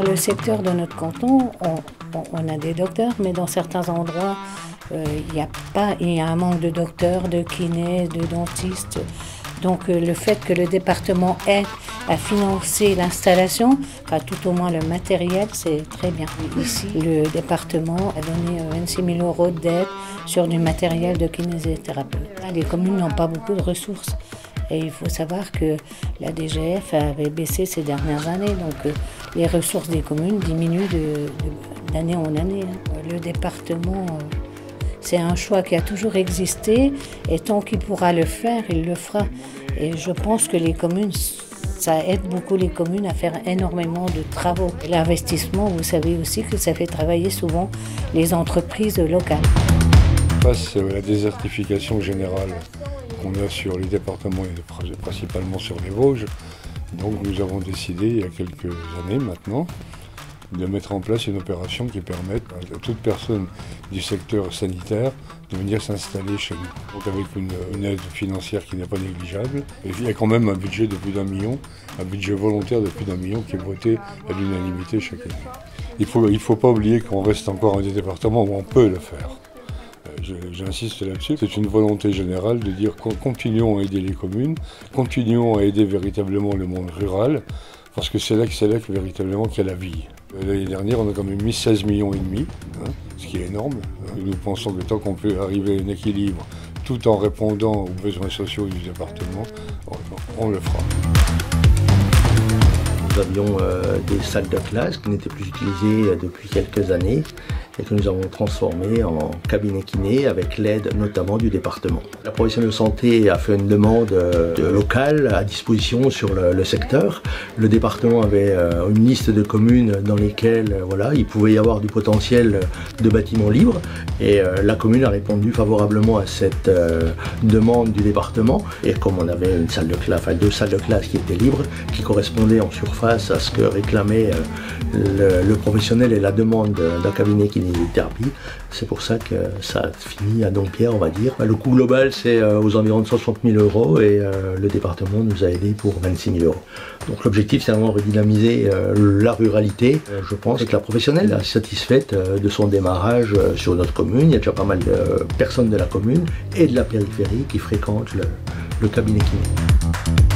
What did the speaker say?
le secteur de notre canton, on a des docteurs, mais dans certains endroits, il y a un manque de docteurs, de kinés, de dentistes. Donc le fait que le département aide à financer l'installation, enfin tout au moins le matériel, c'est très bien. Ici, le département a donné 26 000 € d'aide sur du matériel de kinésithérapeute. Les communes n'ont pas beaucoup de ressources. Et il faut savoir que la DGF avait baissé ces dernières années, donc les ressources des communes diminuent d'année en année. Le département, c'est un choix qui a toujours existé, et tant qu'il pourra le faire, il le fera. Et je pense que les communes, ça aide beaucoup les communes à faire énormément de travaux. L'investissement, vous savez aussi que ça fait travailler souvent les entreprises locales. Face à la désertification générale qu'on a sur les départements et principalement sur les Vosges, donc nous avons décidé il y a quelques années maintenant de mettre en place une opération qui permette à toute personne du secteur sanitaire de venir s'installer chez nous. Donc avec une aide financière qui n'est pas négligeable. Et il y a quand même un budget de plus d'1 million, un budget volontaire de plus d'1 million qui est voté à l'unanimité chaque année. Il faut pas oublier qu'on reste encore un des départements où on peut le faire. J'insiste là-dessus, c'est une volonté générale de dire continuons à aider les communes, continuons à aider véritablement le monde rural, parce que c'est là que véritablement qu'il y a la vie. L'année dernière, on a quand même mis 16,5 millions, ce qui est énorme. Nous pensons que tant qu'on peut arriver à un équilibre, tout en répondant aux besoins sociaux du département, on le fera. Nous avions des salles de classe qui n'étaient plus utilisées depuis quelques années et que nous avons transformées en cabinet kiné avec l'aide notamment du département. La profession de santé a fait une demande locale à disposition sur le secteur. Le département avait une liste de communes dans lesquelles il pouvait y avoir du potentiel de bâtiments libres, et la commune a répondu favorablement à cette demande du département. Et comme on avait une salle de classe, enfin 2 salles de classe qui étaient libres, qui correspondaient en surface à ce que réclamait le professionnel et la demande d'un cabinet kinésithérapie, c'est pour ça que ça a fini à Dompierre, on va dire. Le coût global, c'est aux environs de 160 000 € et le département nous a aidés pour 26 000 €. Donc l'objectif, c'est vraiment de redynamiser la ruralité. Je pense que la professionnelle est satisfaite de son démarrage sur notre commune. Il y a déjà pas mal de personnes de la commune et de la périphérie qui fréquentent le cabinet kiné.